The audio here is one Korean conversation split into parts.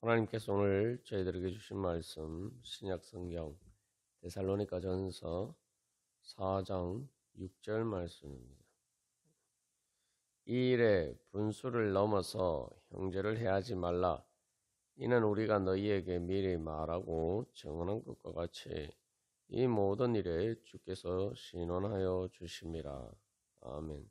하나님께서 오늘 저희들에게 주신 말씀 신약 성경 데살로니가 전서 4장 6절 말씀입니다. 이 일에 분수를 넘어서 형제를 해하지 말라. 이는 우리가 너희에게 미리 말하고 증언한 것과 같이 이 모든 일에 주께서 신원하여 주심이라. 아멘.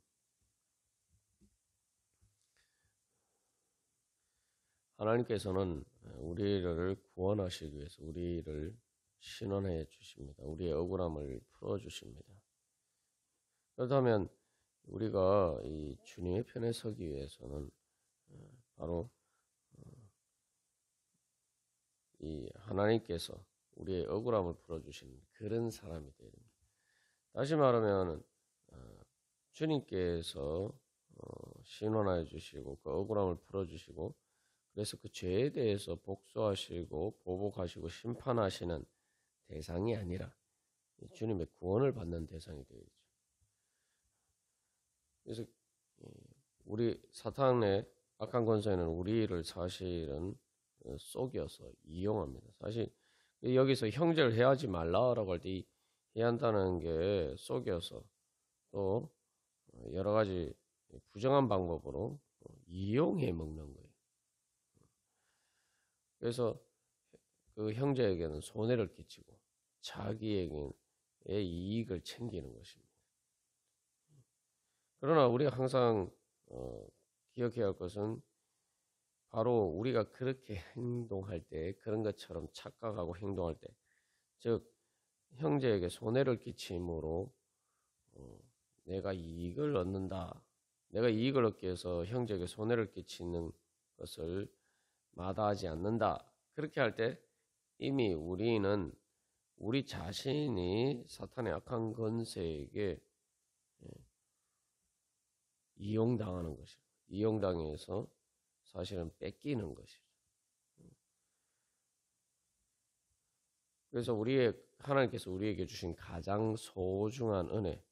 하나님께서는 우리를 구원하시기 위해서 우리를 신원해 주십니다. 우리의 억울함을 풀어 주십니다. 그렇다면 우리가 이 주님의 편에 서기 위해서는 바로 이 하나님께서 우리의 억울함을 풀어 주시는 그런 사람이 되야 됩니다. 다시 말하면 주님께서 신원하여 주시고 그 억울함을 풀어 주시고 그래서 그 죄에 대해서 복수하시고 보복하시고 심판하시는 대상이 아니라 주님의 구원을 받는 대상이 되겠죠. 그래서 우리 사탄의 악한 권세는 우리를 사실은 속여서 이용합니다. 사실 여기서 형제를 해하지 말라라고 할 때 해한다는 게 속여서 또 여러 가지 부정한 방법으로 이용해 먹는 거예요. 그래서 그 형제에게는 손해를 끼치고 자기에게의 이익을 챙기는 것입니다. 그러나 우리가 항상 기억해야 할 것은 바로 우리가 그렇게 행동할 때 그런 것처럼 착각하고 행동할 때 즉 형제에게 손해를 끼침으로 내가 이익을 얻는다. 내가 이익을 얻기 위해서 형제에게 손해를 끼치는 것을 마다하지 않는다. 그렇게 할 때 이미 우리는 우리 자신이 사탄의 악한 권세에게 이용당하는 것이죠. 이용당해서 사실은 뺏기는 것이죠. 그래서 하나님께서 우리에게 주신 가장 소중한 은혜,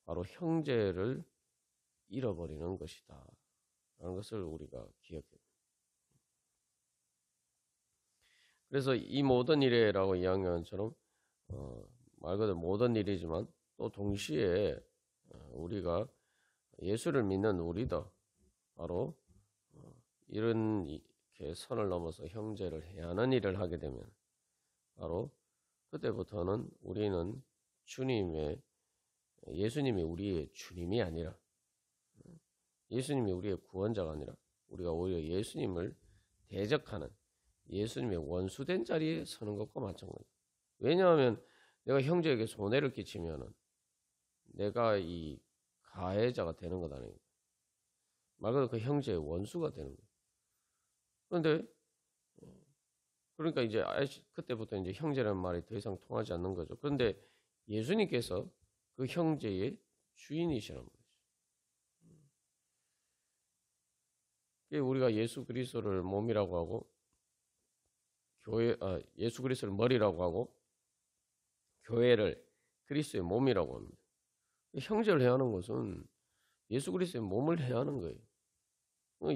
바로 형제를 잃어버리는 것이다. 라는 것을 우리가 기억해야 됩니다. 그래서 이 모든 일에라고 이야기한 것처럼 말 그대로 모든 일이지만 또 동시에 우리가 예수를 믿는 우리도 바로 이런 이렇게 선을 넘어서 형제를 해하는 일을 하게 되면 바로 그때부터는 우리는 예수님이 우리의 주님이 아니라 예수님이 우리의 구원자가 아니라 우리가 오히려 예수님을 대적하는 예수님의 원수된 자리에 서는 것과 마찬가지입니다. 왜냐하면 내가 형제에게 손해를 끼치면은 내가 이 가해자가 되는 것 아닙니까? 말 그대로 그 형제의 원수가 되는 거예요. 그런데 그러니까 이제 그때부터 이제 형제라는 말이 더 이상 통하지 않는 거죠. 그런데 예수님께서 그 형제의 주인이시란 말이죠. 우리가 예수 그리스도를 몸이라고 하고 예수 그리스도를 머리라고 하고 교회를 그리스도의 몸이라고 합니다. 형제를 해하는 것은 예수 그리스도의 몸을 해하는 거예요.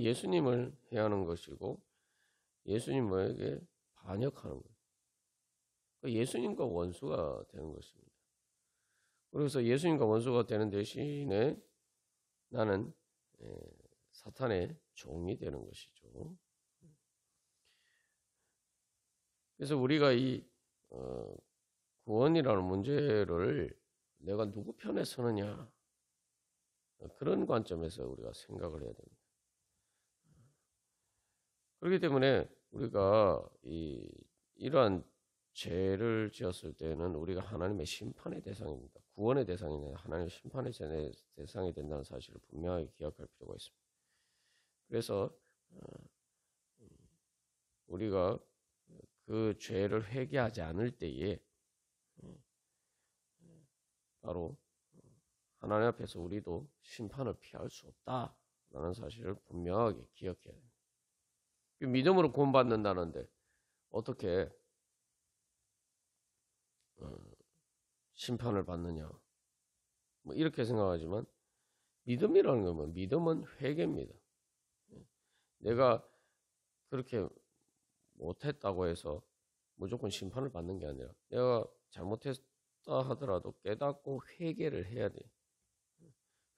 예수님을 해하는 것이고 예수님에게 반역하는 거예요. 예수님과 원수가 되는 것입니다. 그래서 예수님과 원수가 되는 대신에 나는 사탄의 종이 되는 것이죠. 그래서 우리가 이 구원이라는 문제를 내가 누구 편에 서느냐 그런 관점에서 우리가 생각을 해야 됩니다. 그렇기 때문에 우리가 이러한 죄를 지었을 때는 우리가 하나님의 심판의 대상입니다. 구원의 대상이 아니라 하나님의 심판의 대상이 된다는 사실을 분명하게 기억할 필요가 있습니다. 그래서 우리가 그 죄를 회개하지 않을 때에 바로 하나님 앞에서 우리도 심판을 피할 수 없다라는 사실을 분명하게 기억해야 됩니다. 믿음으로 구원받는다는데 어떻게 심판을 받느냐 뭐 이렇게 생각하지만 믿음이라는 건 믿음은 회개입니다. 내가 그렇게 못했다고 해서 무조건 심판을 받는 게 아니라 내가 잘못했다 하더라도 깨닫고 회개를 해야 돼.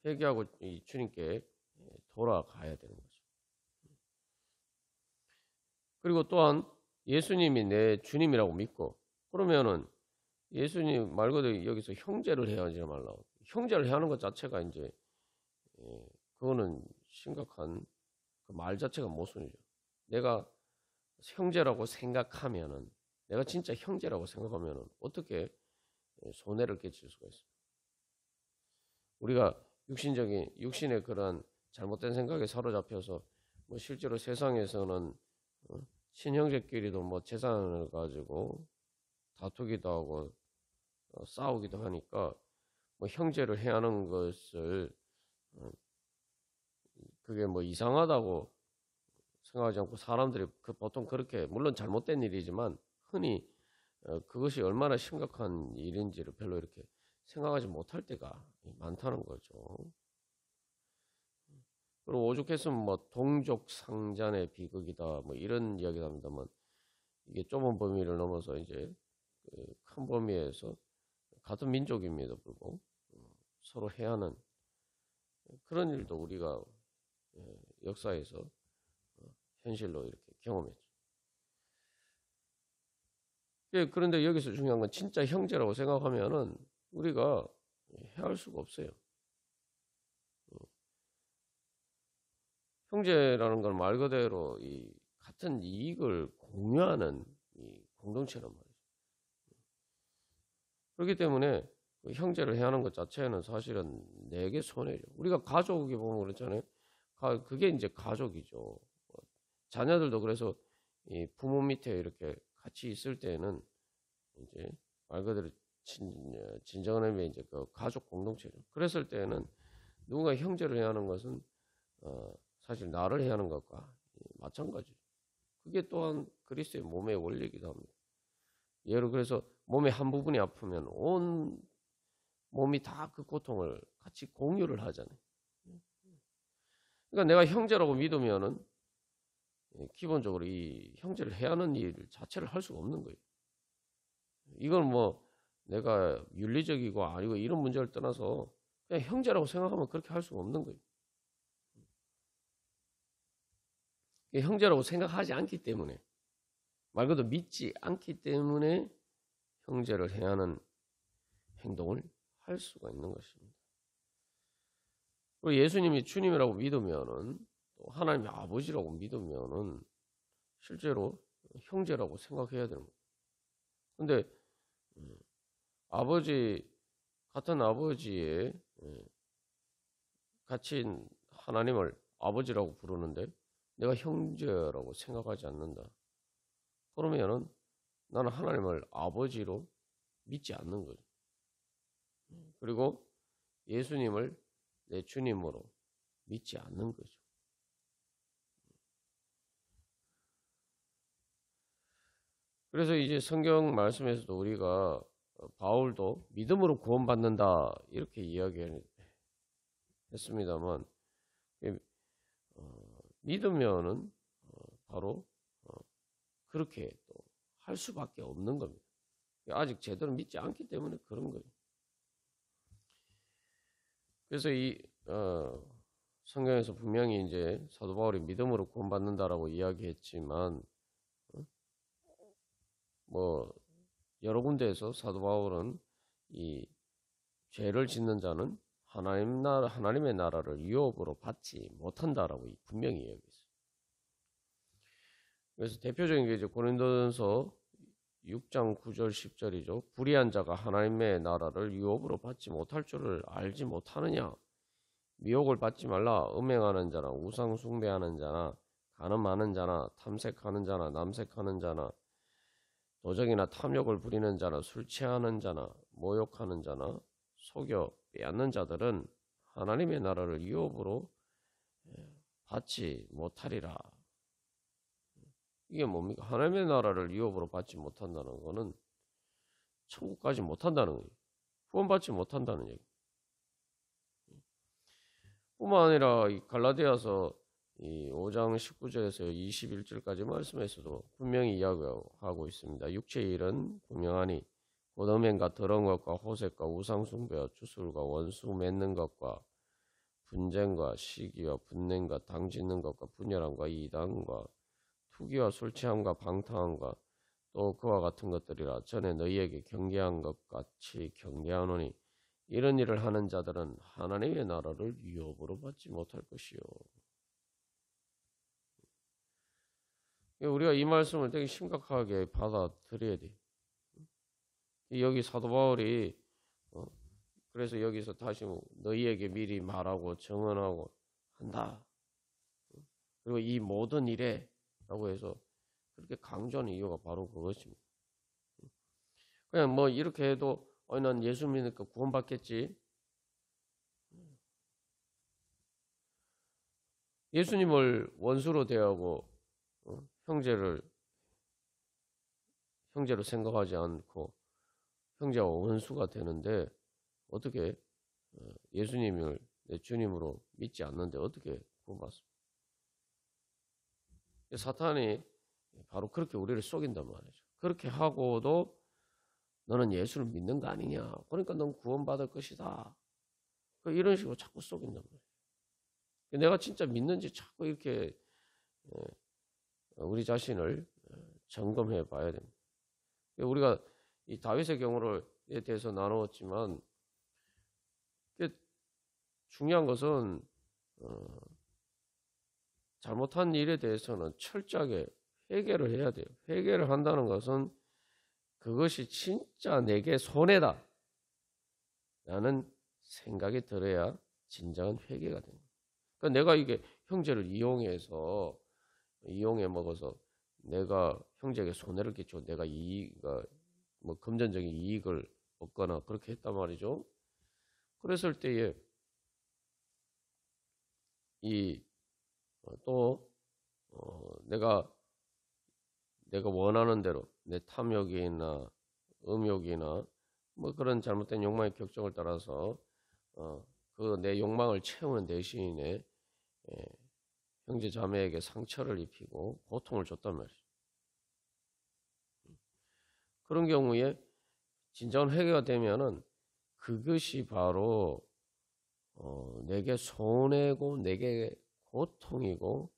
회개하고 이 주님께 돌아가야 되는 거죠. 그리고 또한 예수님이 내 주님이라고 믿고 그러면은 예수님 말 그대로 여기서 형제를 해야지 말라고. 형제를 해야 하는 것 자체가 이제 그거는 심각한 그 말 자체가 모순이죠. 내가 형제라고 생각하면은 내가 진짜 형제라고 생각하면은 어떻게 손해를 끼칠 수가 있어요. 우리가 육신의 그런 잘못된 생각에 사로잡혀서 뭐 실제로 세상에서는 친형제끼리도 뭐 재산을 가지고 다투기도 하고 싸우기도 하니까 뭐 형제를 해야 하는 것을 그게 뭐 이상하다고 생각하지 않고 사람들이 보통 그렇게 물론 잘못된 일이지만 흔히 그것이 얼마나 심각한 일인지를 별로 이렇게 생각하지 못할 때가 많다는 거죠. 그리고 오죽했으면 뭐 동족 상잔의 비극이다 뭐 이런 이야기를 합니다만 이게 좁은 범위를 넘어서 이제 큰 범위에서 같은 민족임에도 불구하고 서로 해야 하는 그런 일도 우리가 역사에서 현실로 이렇게 경험했죠. 그런데 여기서 중요한 건 진짜 형제라고 생각하면은 우리가 해할 수가 없어요. 형제라는 건 말 그대로 이 같은 이익을 공유하는 이 공동체란 말이죠. 그렇기 때문에 그 형제를 해야 하는 것 자체는 사실은 내게 손해죠. 우리가 가족이 보면 그렇잖아요. 그게 이제 가족이죠. 자녀들도 그래서 이 부모 밑에 이렇게 같이 있을 때는 이제 말 그대로 진정한 의미의 이제 그 가족 공동체죠. 그랬을 때는 누군가 형제를 해야 하는 것은 사실 나를 해야 하는 것과 마찬가지죠. 그게 또한 그리스도의 몸의 원리이기도 합니다. 예로 그래서 몸의 한 부분이 아프면 온 몸이 다 그 고통을 같이 공유를 하잖아요. 그러니까 내가 형제라고 믿으면은 기본적으로 이 형제를 해야 하는 일 자체를 할 수가 없는 거예요. 이건 뭐 내가 윤리적이고 아니고 이런 문제를 떠나서 그냥 형제라고 생각하면 그렇게 할 수가 없는 거예요. 형제라고 생각하지 않기 때문에 말 그대로 믿지 않기 때문에 형제를 해야 하는 행동을 할 수가 있는 것입니다. 그리고 예수님이 주님이라고 믿으면은 또 하나님이 아버지라고 믿으면은 실제로 형제라고 생각해야 되는 거예요. 근데 같은 아버지의 같이 하나님을 아버지라고 부르는데 내가 형제라고 생각하지 않는다. 그러면은 나는 하나님을 아버지로 믿지 않는 거죠. 그리고 예수님을 내 주님으로 믿지 않는 거죠. 그래서 이제 성경 말씀에서도 우리가 바울도 믿음으로 구원받는다 이렇게 이야기했습니다만 믿으면은 바로 그렇게 또 할 수밖에 없는 겁니다. 아직 제대로 믿지 않기 때문에 그런 거예요. 그래서 이 성경에서 분명히 이제 사도 바울이 믿음으로 구원받는다라고 이야기했지만 뭐 여러 군데에서 사도 바울은 이 죄를 짓는 자는 하나님의 나라를 유업으로 받지 못한다라고 분명히 이야기했어요. 그래서 대표적인 게 이제 고린도전서 6장 9절 10절이죠. 불의한 자가 하나님의 나라를 유업으로 받지 못할 줄을 알지 못하느냐. 미혹을 받지 말라. 음행하는 자나 우상 숭배하는 자나 간음하는 자나 탐색하는 자나 남색하는 자나 도적이나 탐욕을 부리는 자나 술 취하는 자나 모욕하는 자나 속여 빼앗는 자들은 하나님의 나라를 유업으로 받지 못하리라. 이게 뭡니까? 하나님의 나라를 유업으로 받지 못한다는 것은 천국까지 못한다는 거예요. 구원받지 못한다는 얘기. 뿐만 아니라 이 갈라디아서 이 5장 19절에서 21절까지 말씀에서도 분명히 이야기하고 있습니다. 육체의 일은 분명하니 곧 음행과 더러운 것과 호색과 우상숭배와 주술과 원수 맺는 것과 분쟁과 시기와 분냄과 당짓는 것과 분열함과 이단과 투기와 술취함과 방탕함과 또 그와 같은 것들이라. 전에 너희에게 경계한 것 같이 경계하노니 이런 일을 하는 자들은 하나님의 나라를 유업으로 받지 못할 것이요. 우리가 이 말씀을 되게 심각하게 받아들여야 돼. 여기 사도 바울이 그래서 여기서 다시 너희에게 미리 말하고 정언하고 한다. 그리고 이 모든 일에 라고 해서 그렇게 강조하는 이유가 바로 그것입니다. 그냥 뭐 이렇게 해도 난 예수 믿으니까 구원받겠지. 예수님을 원수로 대하고 형제로 생각하지 않고 형제와 원수가 되는데 어떻게 예수님을 내 주님으로 믿지 않는데 어떻게 구원받습니까? 사탄이 바로 그렇게 우리를 속인단 말이죠. 그렇게 하고도 너는 예수를 믿는 거 아니냐. 그러니까 넌 구원받을 것이다. 이런 식으로 자꾸 속인단 말이죠. 내가 진짜 믿는지 자꾸 이렇게 우리 자신을 점검해 봐야 됩니다. 우리가 이 다윗의 경우에 대해서 나누었지만 중요한 것은 잘못한 일에 대해서는 철저하게 회개를 해야 돼요. 회개를 한다는 것은 그것이 진짜 내게 손해다 라는 생각이 들어야 진정한 회개가 됩니다. 그러니까 내가 이게 형제를 이용해 먹어서 내가 형제에게 손해를 끼쳐 내가 뭐 금전적인 이익을 얻거나 그렇게 했단 말이죠. 그랬을 때에 내가 원하는 대로 내 탐욕이나 음욕이나 뭐 그런 잘못된 욕망의 격정을 따라서 그 내 욕망을 채우는 대신에 형제 자매에게 상처를 입히고 고통을 줬단 말이죠. 그런 경우에 진정한 회개가 되면은 그것이 바로 내게 손해고 내게 고통이고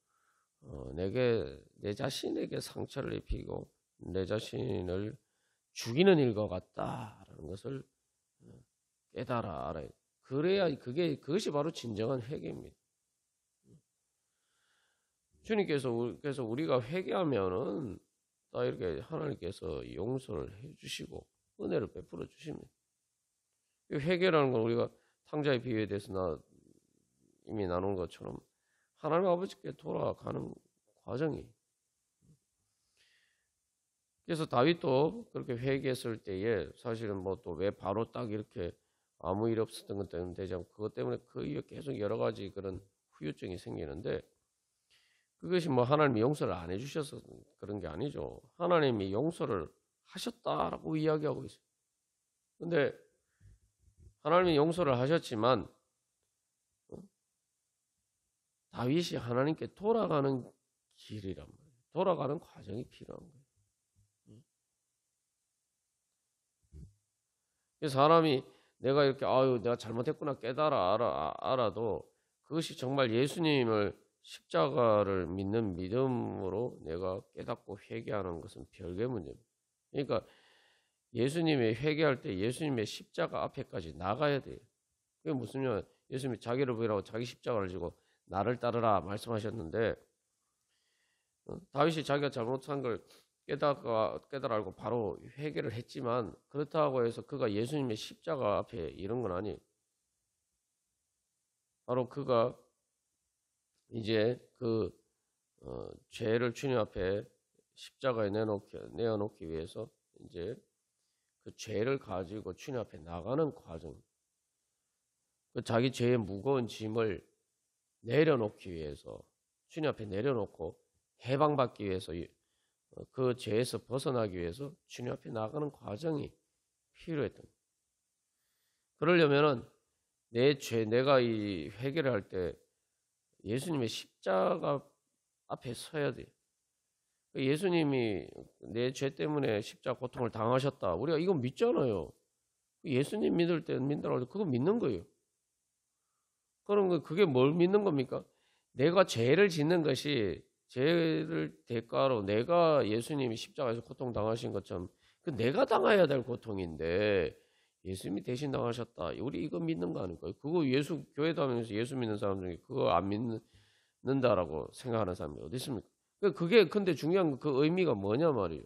내 자신에게 상처를 입히고 내 자신을 죽이는 일과 같다라는 것을 깨달아 알아야 돼. 그래야 그것이 바로 진정한 회개입니다. 주님께서 그래서 우리가 회개하면은 다 이렇게 하나님께서 용서를 해주시고 은혜를 베풀어 주십니다. 회개라는 건 우리가 탕자의 비유에 대해서 이미 나눈 것처럼 하나님 아버지께 돌아가는 과정이. 그래서 다윗도 그렇게 회개했을 때에 사실은 뭐 또 왜 바로 딱 이렇게 아무 일 없었던 것 때문에 되지 않고 그것 때문에 그 이후에 계속 여러 가지 그런 후유증이 생기는데 그것이 뭐 하나님이 용서를 안 해주셔서 그런 게 아니죠. 하나님이 용서를 하셨다라고 이야기하고 있어요. 근데 하나님이 용서를 하셨지만 다윗이 하나님께 돌아가는 길이란 말이에요. 돌아가는 과정이 필요한 거예요. 그래서 사람이 내가 이렇게 내가 잘못했구나 알아도 그것이 정말 예수님을 십자가를 믿는 믿음으로 내가 깨닫고 회개하는 것은 별개의 문제입니다. 그러니까 예수님의 회개할 때 예수님의 십자가 앞에까지 나가야 돼요. 그게 무슨 말? 예수님이 자기를 부인하고 자기 십자가를 지고 나를 따르라 말씀하셨는데 다윗이 자기가 잘못한 걸 깨달아 알고 바로 회개를 했지만 그렇다고 해서 그가 예수님의 십자가 앞에 이런 건 아니에요. 바로 그가 이제 죄를 주님 앞에 십자가에 내어놓기 위해서 이제 그 죄를 가지고 주님 앞에 나가는 과정. 자기 죄의 무거운 짐을 내려놓기 위해서 주님 앞에 내려놓고 해방받기 위해서 그 죄에서 벗어나기 위해서 주님 앞에 나가는 과정이 필요했던 거예요. 그러려면은 내가 이 회개를 할 때 예수님의 십자가 앞에 서야 돼요. 예수님이 내 죄 때문에 십자가 고통을 당하셨다. 우리가 이거 믿잖아요. 예수님 믿을 때는 믿더라도 그거 믿는 거예요. 그럼 그게 뭘 믿는 겁니까? 내가 죄를 짓는 것이 죄를 대가로 내가 예수님이 십자가에서 고통 당하신 것처럼 그 내가 당해야 될 고통인데 예수님이 대신 당하셨다. 우리 이거 믿는 거 아닐까요? 그거 예수 교회 다니면서 예수 믿는 사람 중에 그거 안 믿는다라고 생각하는 사람이 어디 있습니까? 그게 근데 중요한 건 그 의미가 뭐냐 말이에요.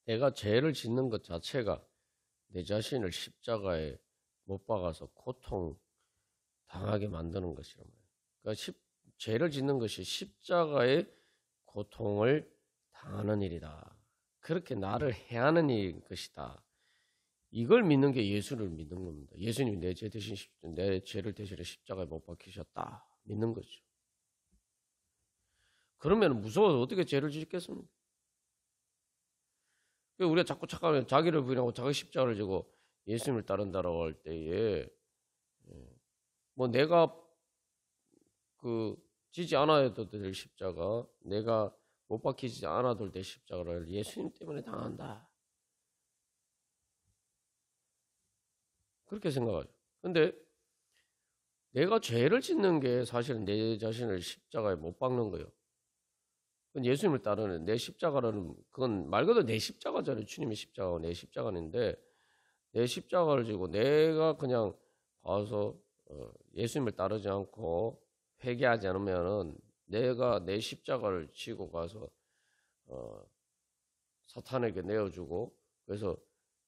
내가 죄를 짓는 것 자체가 내 자신을 십자가에 못 박아서 고통 당하게 만드는 것이란 말이에요. 그러니까 죄를 짓는 것이 십자가의 고통을 당하는 일이다. 그렇게 나를 해하는 일 것이다. 이걸 믿는 게 예수를 믿는 겁니다. 예수님이 내 죄를 대신해 십자가에 못 박히셨다. 믿는 거죠. 그러면 무서워서 어떻게 죄를 짓겠습니까? 우리가 자꾸 착각하면 자기를 부인하고 자기 십자가를 지고 예수님을 따른다라고 할 때에 뭐 내가 그 지지 않아도 될 십자가, 내가 못 박히지 않아도 될 십자가를 예수님 때문에 당한다. 그렇게 생각하죠. 근데 내가 죄를 짓는 게 사실은 내 자신을 십자가에 못 박는 거예요. 그건 예수님을 따르는 내 십자가라는 그건 말 그대로 내 십자가잖아요. 주님의 십자가가 내 십자가인데 내 십자가를 지고 내가 그냥 가서 예수님을 따르지 않고 회개하지 않으면은 내가 내 십자가를 지고 가서 사탄에게 내어주고 그래서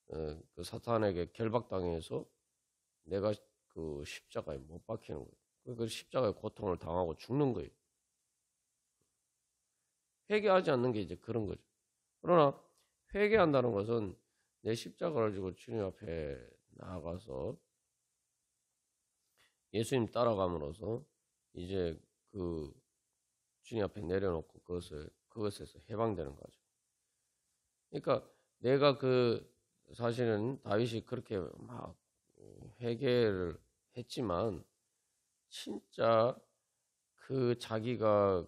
그 사탄에게 결박당해서 내가 그 십자가에 못 박히는 거예요. 그 십자가의 고통을 당하고 죽는 거예요. 회개하지 않는 게 이제 그런 거죠. 그러나 회개한다는 것은 내 십자가를 지고 주님 앞에 나아가서 예수님 따라감으로써 이제 그 주님 앞에 내려놓고 그것에서 해방되는 거죠. 그러니까 내가 사실은 다윗이 그렇게 막 회개를 했지만 진짜 자기가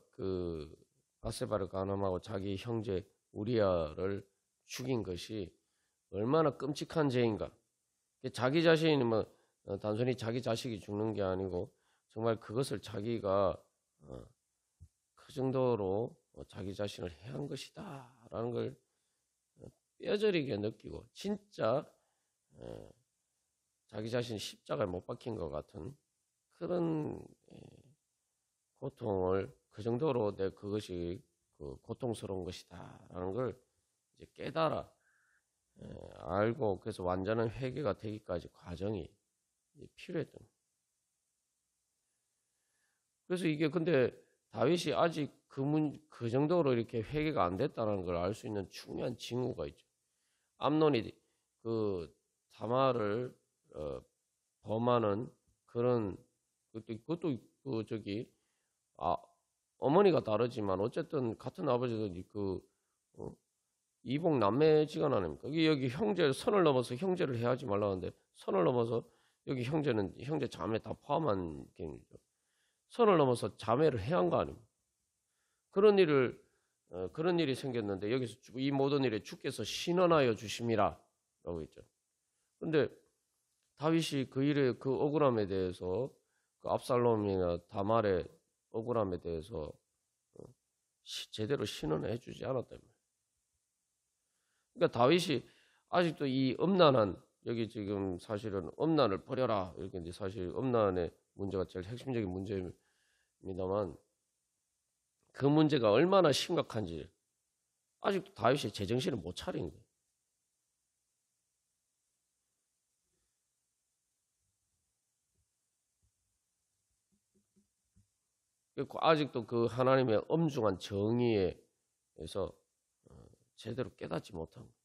바세바를 간음하고 자기 형제 우리아를 죽인 것이 얼마나 끔찍한 죄인가. 자기 자신이 단순히 자기 자식이 죽는 게 아니고 정말 그것을 자기가 그 정도로 자기 자신을 해한 것이다 라는 걸 뼈저리게 느끼고 진짜 자기 자신이 십자가에 못 박힌 것 같은 그런 고통을 그 정도로 그것이 고통스러운 것이다 라는 걸 이제 깨달아 알고 그래서 완전한 회개가 되기까지 과정이 필요했던 거예요. 그래서 이게 근데 다윗이 아직 그 정도로 이렇게 회개가 안 됐다는 걸 알 수 있는 중요한 징후가 있죠. 암논이 다말을 범하는 그런 그것도 어머니가 다르지만 어쨌든 같은 아버지도 이복 남매지간 아닙니까? 여기 형제 선을 넘어서 형제를 해하지 말라는데 선을 넘어서 여기 형제는 형제 자매 다 포함한 개념이죠. 선을 넘어서 자매를 해한 거 아닙니까? 그런 일이 생겼는데 여기서 이 모든 일에 주께서 신원하여 주심이라 라고 했죠. 근데 다윗이 그 억울함에 대해서 그 압살롬이나 다말의 억울함에 대해서 제대로 신원해 주지 않았단 말이에요. 그러니까 다윗이 아직도 이 음란한 여기 지금 사실은 음란을 버려라 이렇게 이제 사실 음란의 문제가 제일 핵심적인 문제입니다만 그 문제가 얼마나 심각한지 아직도 다윗이 제정신을 못 차린 거예요. 아직도 그 하나님의 엄중한 정의에서 제대로 깨닫지 못한 거예요.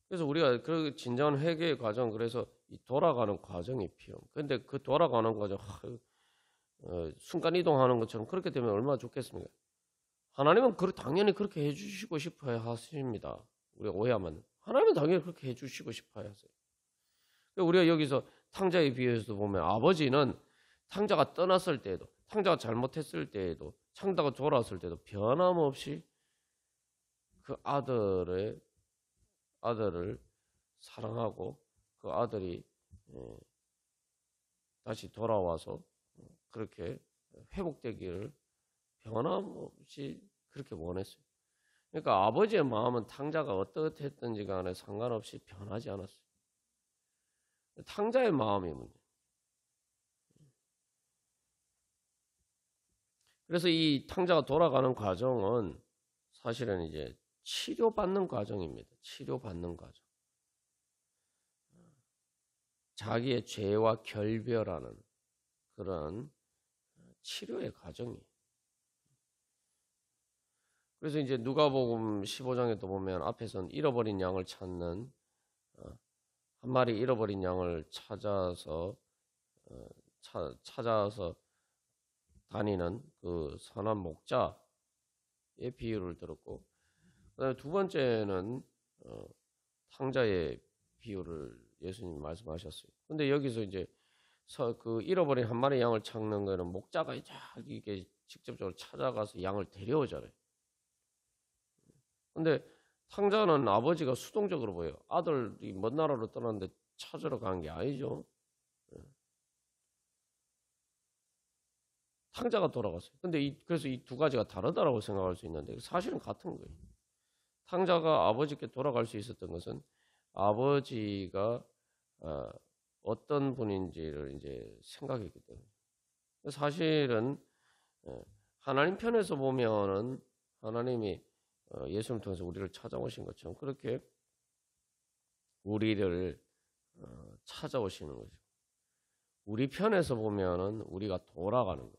그래서 우리가 그 진정한 회개의 과정, 그래서 이 돌아가는 과정이 필요합니다. 근데 그 돌아가는 과정, 순간 이동하는 것처럼 그렇게 되면 얼마나 좋겠습니까? 하나님은 당연히 그렇게 해주시고 싶어 하십니다. 우리가 오해하면 하나님은 당연히 그렇게 해주시고 싶어 하세요. 우리가 여기서 탕자에 비유해서 보면 아버지는 탕자가 떠났을 때에도, 탕자가 잘못했을 때에도, 탕자가 돌아왔을 때도 변함없이 그 아들을 사랑하고 그 아들이 다시 돌아와서 그렇게 회복되기를 변함없이 그렇게 원했어요. 그러니까 아버지의 마음은 탕자가 어떻든지 간에 상관없이 변하지 않았어요. 탕자의 마음이 문제. 그래서 이 탕자가 돌아가는 과정은 사실은 이제 치료받는 과정입니다. 치료받는 과정. 자기의 죄와 결별하는 그런 치료의 과정이에요. 그래서 이제 누가복음 15장에도 보면 앞에서는 잃어버린 양을 찾는 한 마리 잃어버린 양을 찾아서 다니는 그 선한 목자의 비유를 들었고, 그다음에 두 번째는 탕자의 비유를 예수님이 말씀하셨어요. 근데 여기서 이제 그 잃어버린 한 마리 양을 찾는 거는 목자가 이게 직접적으로 찾아가서 양을 데려오잖아요. 근데 탕자는 아버지가 수동적으로 보여요. 아들이 먼 나라로 떠났는데 찾으러 간 게 아니죠. 탕자가 돌아갔어요. 근데 그래서 이 두 가지가 다르다라고 생각할 수 있는데 사실은 같은 거예요. 탕자가 아버지께 돌아갈 수 있었던 것은 아버지가 어떤 분인지를 이제 생각했기 때문에. 사실은 하나님 편에서 보면은 하나님이 예수를 통해서 우리를 찾아오신 것처럼 그렇게 우리를 찾아오시는 거죠. 우리 편에서 보면은 우리가 돌아가는 거예요.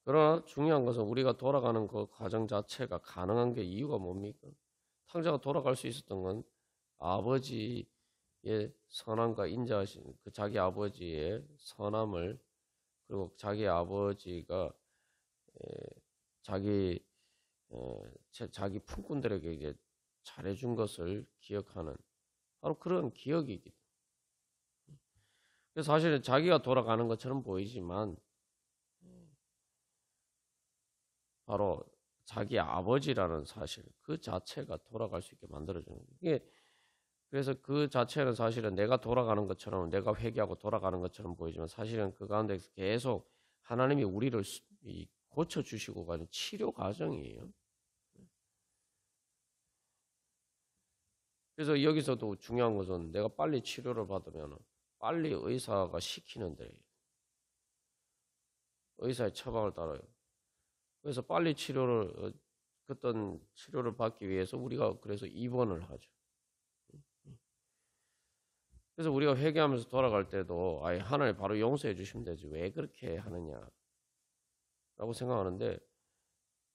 그러나 중요한 것은 우리가 돌아가는 그 과정 자체가 가능한 게 이유가 뭡니까? 탕자가 돌아갈 수 있었던 건 아버지의 선함과 인자하신 그 자기 아버지의 선함을, 그리고 자기 아버지가 자기 품꾼들에게 이제 잘해준 것을 기억하는 바로 그런 기억이기 때문에. 그래서 사실은 자기가 돌아가는 것처럼 보이지만 바로 자기 아버지라는 사실 그 자체가 돌아갈 수 있게 만들어주는 거예요. 그래서 그 자체는 사실은 내가 돌아가는 것처럼, 내가 회개하고 돌아가는 것처럼 보이지만 사실은 그 가운데서 계속 하나님이 우리를 고쳐주시고 가는 치료 과정이에요. 그래서 여기서도 중요한 것은 내가 빨리 치료를 받으면 빨리 의사가 시키는 데예요. 의사의 처방을 따라요. 그래서 빨리 어떤 치료를 받기 위해서 우리가 그래서 입원을 하죠. 그래서 우리가 회개하면서 돌아갈 때도 하나님 바로 용서해 주시면 되지 왜 그렇게 하느냐라고 생각하는데,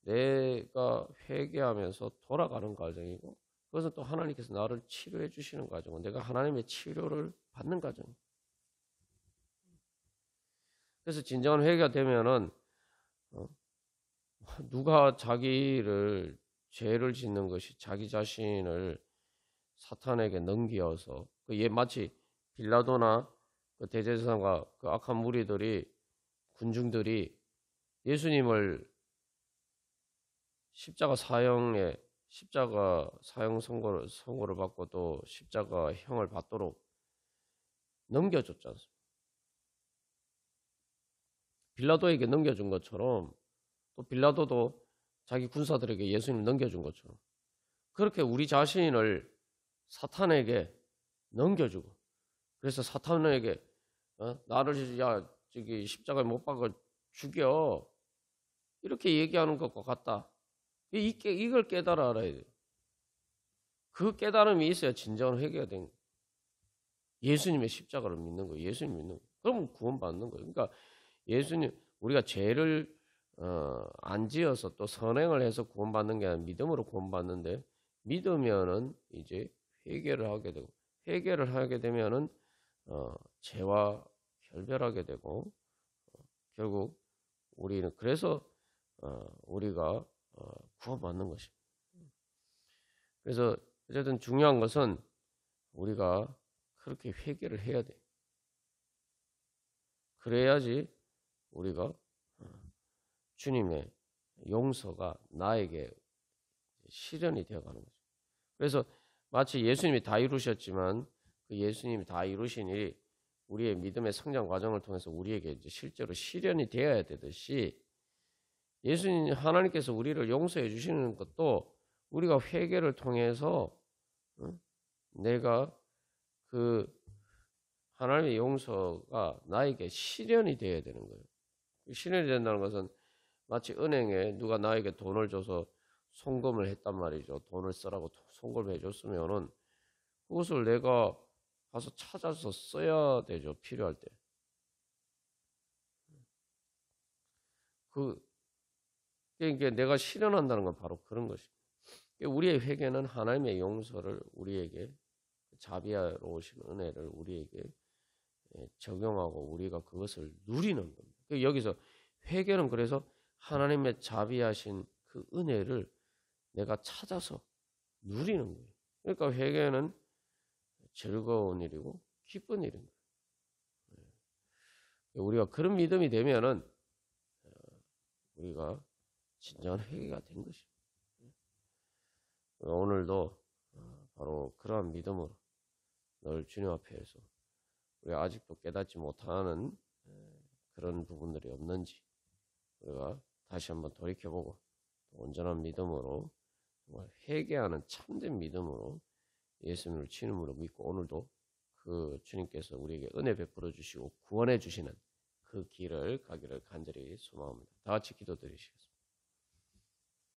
내가 회개하면서 돌아가는 과정이고 그것은 또 하나님께서 나를 치료해 주시는 과정은 내가 하나님의 치료를 받는 과정이에요. 그래서 진정한 회개가 되면은 누가 자기를 죄를 짓는 것이 자기 자신을 사탄에게 넘겨서 마치 빌라도나 그 대제사장과 그 악한 무리들이 군중들이 예수님을 십자가 사형 선고를 받고 또 십자가형을 받도록 넘겨줬지 않습니까? 빌라도에게 넘겨준 것처럼 또 빌라도도 자기 군사들에게 예수님을 넘겨준 것처럼 그렇게 우리 자신을 사탄에게 넘겨주고, 그래서 사탄에게 나를 저기 십자가에 못 박아 죽여 이렇게 얘기하는 것과 같다. 이걸 깨달아 알아야 돼요. 그 깨달음이 있어야 진정한 회개가 된 거예요. 예수님의 십자가를 믿는 거예요. 예수님 믿는 거예요. 그러면 구원받는 거예요. 그러니까 우리가 죄를 안 지어서 또 선행을 해서 구원받는 게 아니라 믿음으로 구원받는데, 믿으면은 이제 회개를 하게 되고, 회개를 하게 되면은 죄와 결별하게 되고, 결국 우리는 그래서 우리가 구원받는 것입니다. 그래서 어쨌든 중요한 것은 우리가 그렇게 회개를 해야 돼. 그래야지 우리가 주님의 용서가 나에게 실현이 되어가는 거죠. 그래서 마치 예수님이 다 이루셨지만 그 예수님이 다 이루신 일이 우리의 믿음의 성장 과정을 통해서 우리에게 이제 실제로 실현이 되어야 되듯이 예수님 하나님께서 우리를 용서해 주시는 것도 우리가 회개를 통해서 내가 그 하나님의 용서가 나에게 실현이 되어야 되는 거예요. 실현이 된다는 것은 마치 은행에 누가 나에게 돈을 줘서 송금을 했단 말이죠. 돈을 쓰라고 송금해 줬으면은 그것을 내가 가서 찾아서 써야 되죠. 필요할 때. 그러니까 내가 실현한다는 건 바로 그런 것입니다. 우리의 회개는 하나님의 용서를 우리에게 자비하오신 은혜를 우리에게 적용하고 우리가 그것을 누리는 겁니다. 여기서 회개는 그래서 하나님의 자비하신 그 은혜를 내가 찾아서 누리는 거예요. 그러니까 회개는 즐거운 일이고 기쁜 일인 거예요. 우리가 그런 믿음이 되면은 우리가 진정한 회개가 된 것입니다. 오늘도 바로 그러한 믿음으로 늘 주님 앞에서 우리가 아직도 깨닫지 못하는 그런 부분들이 없는지 우리가 다시 한번 돌이켜보고 온전한 믿음으로 정말 회개하는 참된 믿음으로 예수님을 주님으로 믿고 오늘도 그 주님께서 우리에게 은혜 베풀어 주시고 구원해 주시는 그 길을 가기를 간절히 소망합니다. 다 같이 기도드리시겠습니다.